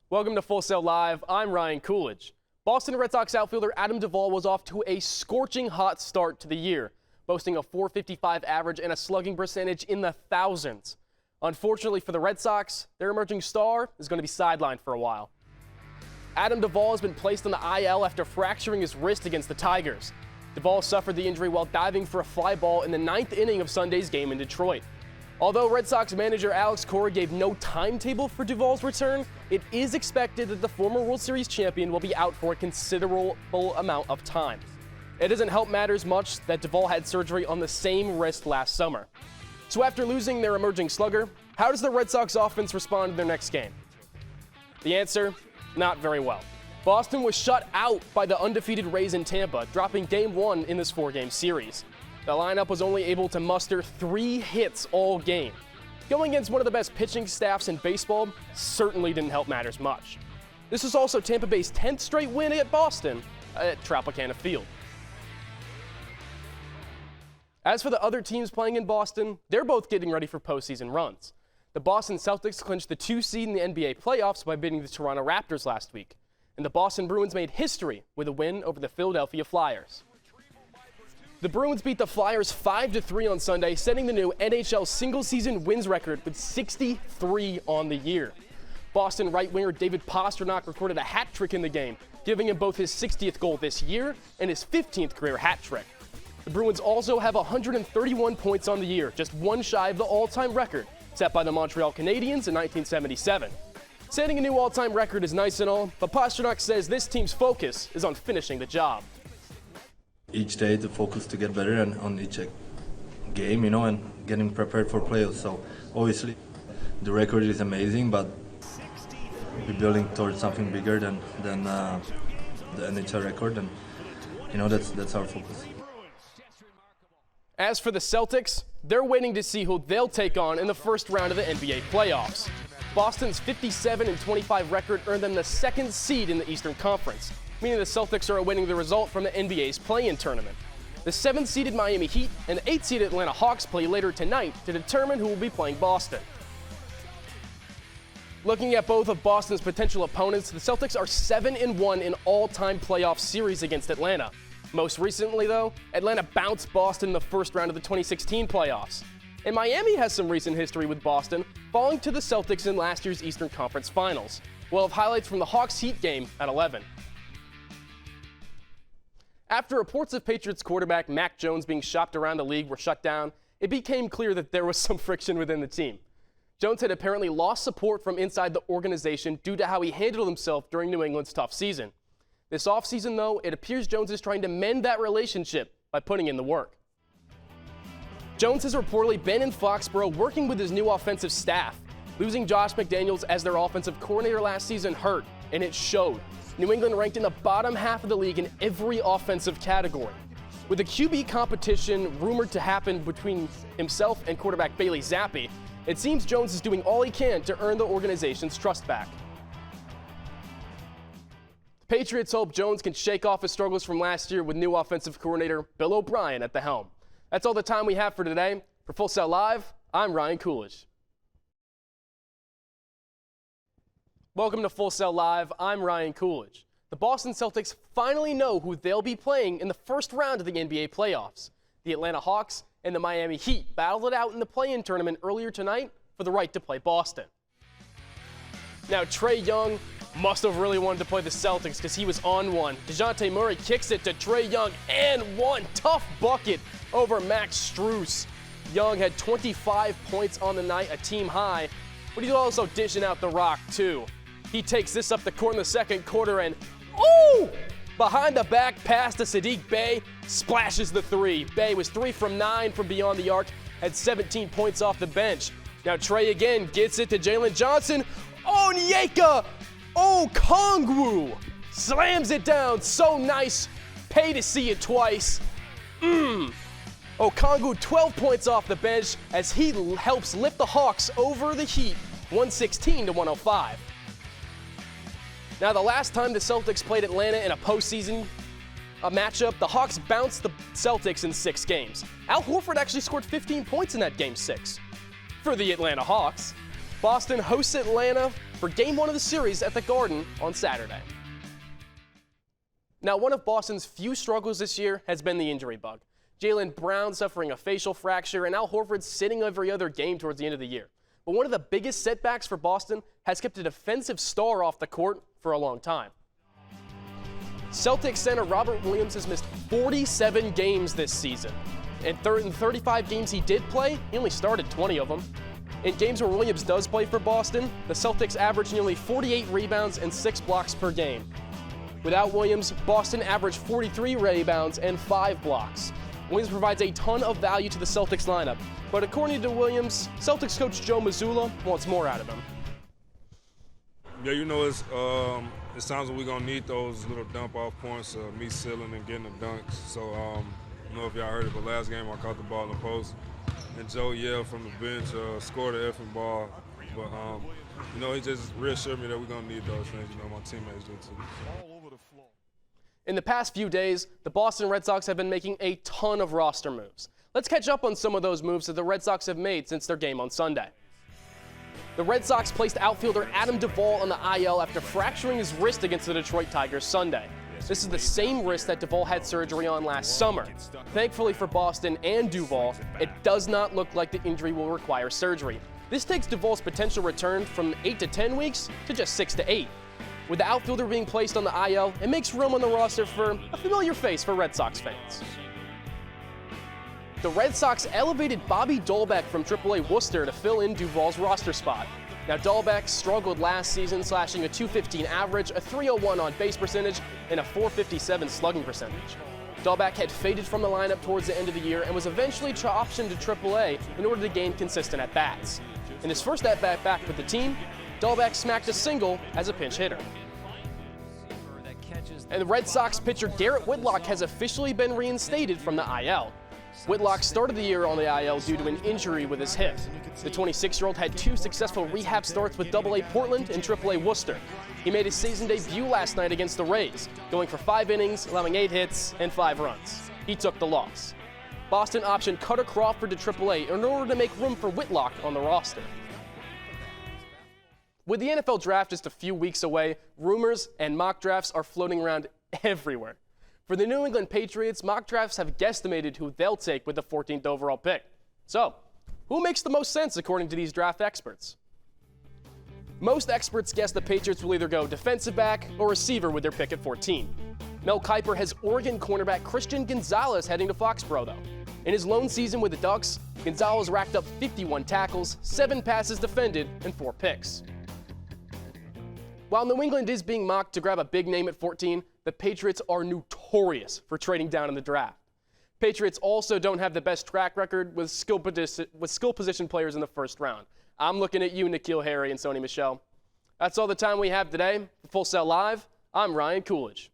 Welcome to Full Sail Live. I'm Ryan Coolidge. Boston Red Sox outfielder Adam Duvall was off to a scorching hot start to the year, boasting a .455 average and a slugging percentage in the thousands. Unfortunately for the Red Sox, their emerging star is going to be sidelined for a while. Adam Duvall has been placed on the IL after fracturing his wrist against the Tigers. Duvall suffered the injury while diving for a fly ball in the 9th inning of Sunday's game in Detroit. Although Red Sox manager Alex Cora gave no timetable for Duvall's return, it is expected that the former World Series champion will be out for a considerable amount of time. It doesn't help matters much that Duvall had surgery on the same wrist last summer. So after losing their emerging slugger, how does the Red Sox offense respond to their next game? The answer? Not very well. Boston was shut out by the undefeated Rays in Tampa, dropping Game 1 in this 4-game series. The lineup was only able to muster 3 hits all game. Going against one of the best pitching staffs in baseball certainly didn't help matters much. This was also Tampa Bay's 10th straight win at Boston at Tropicana Field. As for the other teams playing in Boston, they're both getting ready for postseason runs. The Boston Celtics clinched the 2 seed in the NBA playoffs by beating the Toronto Raptors last week. And the Boston Bruins made history with a win over the Philadelphia Flyers. The Bruins beat the Flyers 5-3 on Sunday, setting the new NHL single-season wins record with 63 on the year. Boston right-winger David Pastrnak recorded a hat trick in the game, giving him both his 60th goal this year and his 15th career hat trick. The Bruins also have 131 points on the year, just one shy of the all-time record set by the Montreal Canadiens in 1977. Setting a new all-time record is nice and all, but Pastrnak says this team's focus is on finishing the job. Each day to focus to get better and on each game, and getting prepared for playoffs. So obviously the record is amazing, but we're building towards something bigger than the NHL record, and that's our focus. As for the Celtics, they're waiting to see who they'll take on in the first round of the NBA playoffs. Boston's 57-25 record earned them the 2nd seed in the Eastern Conference, meaning the Celtics are awaiting the result from the NBA's play-in tournament. The 7th-seeded Miami Heat and the 8th-seeded Atlanta Hawks play later tonight to determine who will be playing Boston. Looking at both of Boston's potential opponents, the Celtics are 7-1 in all-time playoff series against Atlanta. Most recently, though, Atlanta bounced Boston in the first round of the 2016 playoffs. And Miami has some recent history with Boston, falling to the Celtics in last year's Eastern Conference Finals. We'll have highlights from the Hawks-Heat game at 11. After reports of Patriots quarterback Mac Jones being shopped around the league were shut down, it became clear that there was some friction within the team. Jones had apparently lost support from inside the organization due to how he handled himself during New England's tough season. This offseason, though, it appears Jones is trying to mend that relationship by putting in the work. Jones has reportedly been in Foxborough working with his new offensive staff. Losing Josh McDaniels as their offensive coordinator last season hurt, and it showed. New England ranked in the bottom half of the league in every offensive category. With the QB competition rumored to happen between himself and quarterback Bailey Zappi, it seems Jones is doing all he can to earn the organization's trust back. The Patriots hope Jones can shake off his struggles from last year with new offensive coordinator Bill O'Brien at the helm. That's all the time we have for today. For Full Sail Live, I'm Ryan Coolidge. Welcome to Full Sail Live. I'm Ryan Coolidge. The Boston Celtics finally know who they'll be playing in the first round of the NBA playoffs. The Atlanta Hawks and the Miami Heat battled it out in the play-in tournament earlier tonight for the right to play Boston. Now, Trae Young must have really wanted to play the Celtics because he was on one. DeJounte Murray kicks it to Trae Young and one tough bucket over Max Strus. Young had 25 points on the night, a team high, but he's also dishing out the rock too. He takes this up the court in the second quarter and, behind the back pass to Saddiq Bey, splashes the three. Bey was 3 from 9 from beyond the arc, had 17 points off the bench. Now Trae again gets it to Jalen Johnson. Onyeka Okongwu slams it down. So nice. Pay to see it twice. Okongwu 12 points off the bench as he helps lift the Hawks over the Heat, 116-105. Now, the last time the Celtics played Atlanta in a postseason matchup, the Hawks bounced the Celtics in 6 games. Al Horford actually scored 15 points in that Game 6. For the Atlanta Hawks, Boston hosts Atlanta for Game 1 of the series at the Garden on Saturday. Now, one of Boston's few struggles this year has been the injury bug. Jaylen Brown suffering a facial fracture, and Al Horford sitting every other game towards the end of the year. But one of the biggest setbacks for Boston has kept a defensive star off the court for a long time. Celtics center Robert Williams has missed 47 games this season. In 35 games he did play, he only started 20 of them. In games where Williams does play for Boston, the Celtics average nearly 48 rebounds and 6 blocks per game. Without Williams, Boston averaged 43 rebounds and 5 blocks. Williams provides a ton of value to the Celtics lineup, but according to Williams, Celtics coach Joe Mazzulla wants more out of him. Yeah, it's times when we're going to need those little dump-off points, me sealing and getting the dunks. So, I don't know if y'all heard it, but last game I caught the ball in the post, and Joe yelled from the bench, scored an effing ball. But, he just reassured me that we're going to need those things. My teammates do too. In the past few days, the Boston Red Sox have been making a ton of roster moves. Let's catch up on some of those moves that the Red Sox have made since their game on Sunday. The Red Sox placed outfielder Adam Duvall on the IL after fracturing his wrist against the Detroit Tigers Sunday. This is the same wrist that Duvall had surgery on last summer. Thankfully for Boston and Duvall, it does not look like the injury will require surgery. This takes Duvall's potential return from 8 to 10 weeks to just 6 to 8. With the outfielder being placed on the IL, it makes room on the roster for a familiar face for Red Sox fans. The Red Sox elevated Bobby Dahlbeck from AAA Worcester to fill in Duvall's roster spot. Now, Dahlbeck struggled last season, slashing a .215 average, a .301 on-base percentage, and a .457 slugging percentage. Dahlbeck had faded from the lineup towards the end of the year and was eventually optioned to AAA in order to gain consistent at-bats. In his first at-bat back with the team, Dahlbeck smacked a single as a pinch hitter. And the Red Sox pitcher Garrett Whitlock has officially been reinstated from the IL. Whitlock started the year on the IL due to an injury with his hip. The 26-year-old had 2 successful rehab starts with AA Portland and AAA Worcester. He made his season debut last night against the Rays, going for 5 innings, allowing 8 hits and 5 runs. He took the loss. Boston optioned Cutter Crawford to AAA in order to make room for Whitlock on the roster. With the NFL draft just a few weeks away, rumors and mock drafts are floating around everywhere. For the New England Patriots, mock drafts have guesstimated who they'll take with the 14th overall pick. So, who makes the most sense according to these draft experts? Most experts guess the Patriots will either go defensive back or receiver with their pick at 14. Mel Kiper has Oregon cornerback Christian Gonzalez heading to Foxborough, though. In his lone season with the Ducks, Gonzalez racked up 51 tackles, 7 passes defended, and 4 picks. While New England is being mocked to grab a big name at 14, the Patriots are notorious for trading down in the draft. Patriots also don't have the best track record with skill position players in the first round. I'm looking at you, N'Keal Harry and Sony Michel. That's all the time we have today. For Full Sail Live, I'm Ryan Coolidge.